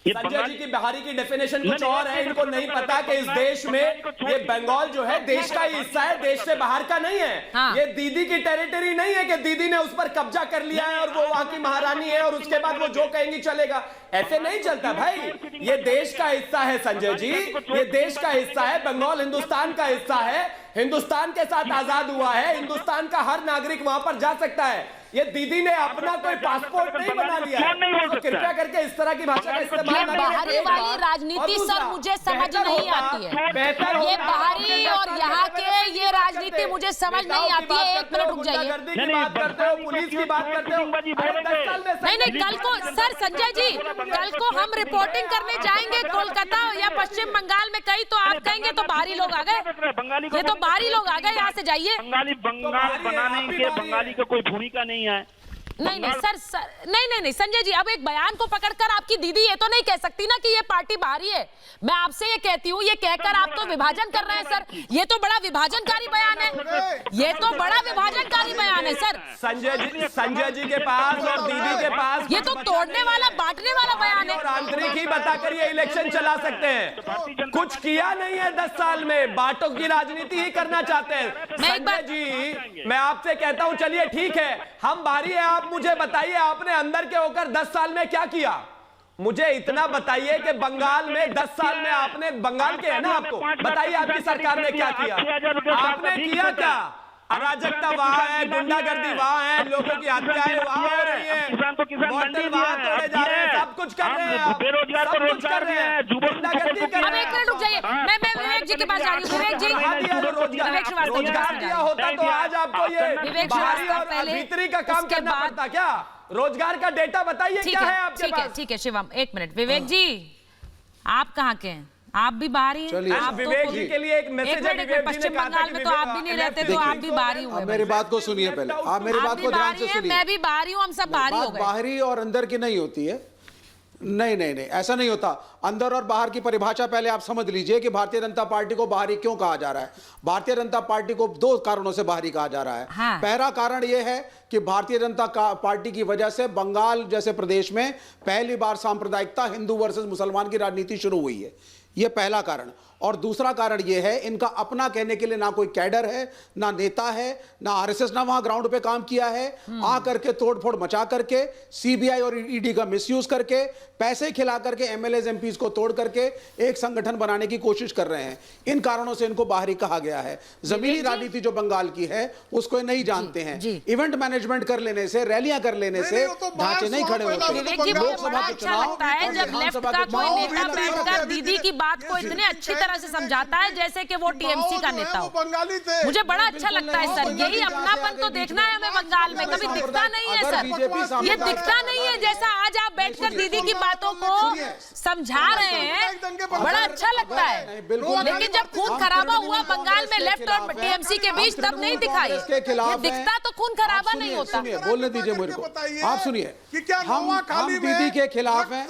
संजय जी की बाहरी की डेफिनेशन कुछ और है। इनको नहीं पता कि इस देश में ये बंगाल जो है देश का ही हिस्सा है, देश से बाहर का नहीं है। हाँ। ये दीदी की टेरिटरी नहीं है कि दीदी ने उस पर कब्जा कर लिया है और वो वहां की महारानी है और उसके बाद वो जो कहेंगी चलेगा। ऐसे नहीं चलता भाई, ये देश का हिस्सा है संजय जी, ये देश का हिस्सा है। बंगाल हिंदुस्तान का हिस्सा है, हिंदुस्तान के साथ आजाद हुआ है, हिंदुस्तान का हर नागरिक वहां पर जा सकता है। ये दीदी ने अपना कोई पासपोर्ट नहीं बना लिया है, तो कृपया करके इस तरह की भाषा का इस्तेमाल न बाहरी वाली राजनीति सर मुझे समझ नहीं आती है। ये बाहरी और यहाँ के ये राजनीति मुझे समझ नहीं आती है। एक मिनट रुक जाइए। पुलिस की बात करते हो, नहीं, कल को सर संजय जी, कल को हम रिपोर्टिंग करने जाएंगे कोलकाता या पश्चिम बंगाल में कहीं, तो आप कहेंगे तो बाहरी लोग आ गए, ये तो बाहरी लोग आ गए, यहाँ से जाइए। बंगाल बनाने के बंगाली का कोई भूमिका नहीं है। नहीं सर, नहीं संजय जी, अब एक बयान को पकड़कर आपकी दीदी ये तो नहीं कह सकती ना कि ये पार्टी बाहरी है। मैं आपसे ये कहती हूँ, ये कहकर आप तो विभाजन कर रहे हैं सर। ये तो बड़ा विभाजनकारी बयान है, ये तो बड़ा विभाजनकारी बयान है सर। संजय जी के पास और दीदी के पास ये तो तोड़ने वाला, बांटने वाला बयान है। आंतरिक ही बताकर ये इलेक्शन चला सकते हैं। कुछ किया नहीं है 10 साल में, बांटों की राजनीति ही करना चाहते हैं। संजय जी मैं आपसे कहता हूं, चलिए ठीक है हम बाहरी है, आप मुझे बताइए आपने अंदर के होकर 10 साल में क्या किया? मुझे इतना बताइए कि बंगाल में 10 साल में आपने, बंगाल के है ना, आपको बताइए आपकी सरकार ने क्या किया? आपने किया क्या? अराजकता वहां है, गुंडागर्दी वहां है, लोगों की हत्याएं वहां हो रही है, मॉडल वहां तोड़े जा रहे हैं, सब कुछ कर रहे हैं, बेरोजगार को रोजगार कर रहे हैं, गुंडागर्दी कर रहे हैं। एक मिनट रुक जाइए, मैं विवेक जी के पास जा रही हूँ। विवेक जी, रोजगार दिया होता तो आज आपको ये बाहरी और भीतरी का काम करना पड़ता क्या? रोजगार का डेटा बताइए क्या है आपके पास? ठीक है शिवम, एक मिनट। विवेक जी आप कहाँ के हैं? आप भी बाहरी हैं? आप विवेक जी के लिए एक मैसेज है। पश्चिम बंगाल में तो आप भी नहीं रहते, तो आप भी बाहरी हुए। मेरी बात को सुनिए पहले, आप मेरी बात को ध्यान से सुनिए। मैं भी बाहरी हूँ, हम सब बाहरी हो गए। बाहरी और अंदर की नहीं होती है, नहीं ऐसा नहीं होता। अंदर और बाहर की परिभाषा पहले आप समझ लीजिए कि भारतीय जनता पार्टी को बाहरी क्यों कहा जा रहा है। भारतीय जनता पार्टी को 2 कारणों से बाहरी कहा जा रहा है। हाँ। पहला कारण यह है कि भारतीय जनता पार्टी की वजह से बंगाल जैसे प्रदेश में पहली बार सांप्रदायिकता, हिंदू वर्सेस मुसलमान की राजनीति शुरू हुई है। ये पहला कारण। और दूसरा कारण ये है, इनका अपना कहने के लिए ना कोई कैडर है, ना नेता है, ना आरएसएस ना वहां ग्राउंड पे काम किया है। आ करके तोड़फोड़ मचा करके, सीबीआई और ईडी का मिसयूज करके, पैसे खिला करके, एमएलएज एमपीज को तोड़ करके एक संगठन बनाने की कोशिश कर रहे हैं। इन कारणों से इनको बाहरी कहा गया है। जमीनी राजनीति जो बंगाल की है उसको नहीं जानते हैं। इवेंट मैनेजमेंट कर लेने से, रैलियां कर लेने से ढांचे नहीं खड़े होते। लोकसभा के चुनाव है जब लेफ्ट का कोई नेता बैठकर दीदी की बात को इतने अच्छी तरह से समझाता है जैसे कि वो टीएमसी का नेता हो। मुझे बड़ा अच्छा लगता है सर, यही अपनापन तो देखना है हमें बंगाल में। कभी दिखता नहीं है सर, ये दिखता नहीं है। जैसा आज आप बैठकर दीदी की बातों को समझा रहे हैं, बड़ा अच्छा लगता है। लेकिन जब खून खराबा हुआ बंगाल में लेफ्ट और टीएमसी के बीच, तब नहीं दिखाई। दिखता तो खून खराबा नहीं होता। बोलने दीजिए मेरे को, आप सुनिए। हम दीदी के खिलाफ हैं,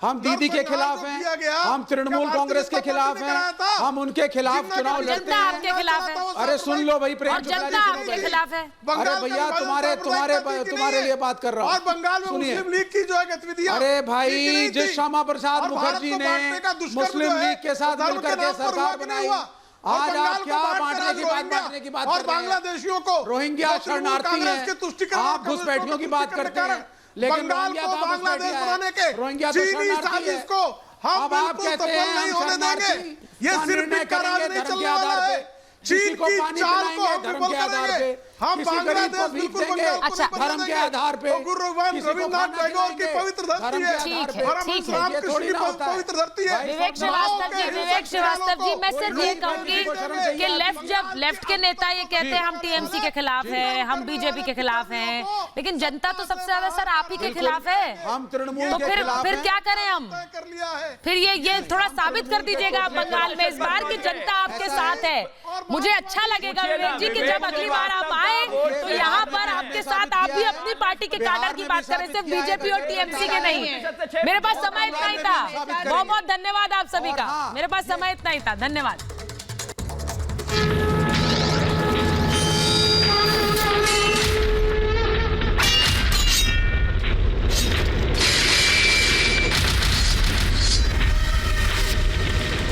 हम दीदी के खिलाफ हैं, हम तृणमूल कांग्रेस के खिलाफ हैं, हम उनके खिलाफ चुनाव लड़ते हैं। आपके खिलाफ है। अरे सुन लो भाई, प्रेम जनता आपके खिलाफ है। अरे भैया तुम्हारे लिए बात कर रहा हूँ। और बंगाल में मुस्लिम लीग की जो है गतिविधियां, अरे भाई जिस श्यामा प्रसाद मुखर्जी ने मुस्लिम लीग के साथ मिलकर के सरकार बनाई, आज आप क्या बांटने की बात और बांग्लादेशियों को रोहिंग्या शरणार्थी हैं, आप घुसपैठियों की बात करते हैं, लेकिन बंगाल को बांग्लादेश बनाने के रोहिंग्या तो चीनी साजिश को हम बिल्कुल सफल नहीं होने देंगे। ये सिर्फ एक राज नहीं चलने वाला है। चीन की चाल को हम विफल करेंगे। हम बांग्लादेश बिल्कुल बंगाल को धर्म के आधार पे, गुरु रविन्द्रनाथ टैगोर की पवित्र धरती है, परमहंस रामकृष्ण की पवित्र धरती है। विवेक श्रीवास्तव जी, मैं सिर्फ ये कहूंगी कि लेफ्ट के नेता ये कहते हैं हम टीएमसी के खिलाफ हैं, हम बीजेपी के खिलाफ हैं, लेकिन जनता तो सबसे ज्यादा सर आप ही के खिलाफ है। हम तृणमूल तो फिर क्या करें हम? फिर ये थोड़ा साबित कर दीजिएगा बंगाल में इस बार की जनता आपके साथ है। मुझे अच्छा लगेगा विवेक जी कि जब अगली बार आप आए तो यहाँ पर आपके साथ आप भी अपनी पार्टी के कैडर की बात करें, सिर्फ बीजेपी और टीएमसी के नहीं। मेरे पास समय इतना ही था। बहुत बहुत धन्यवाद आप सभी का। मेरे पास समय इतना ही था। धन्यवाद।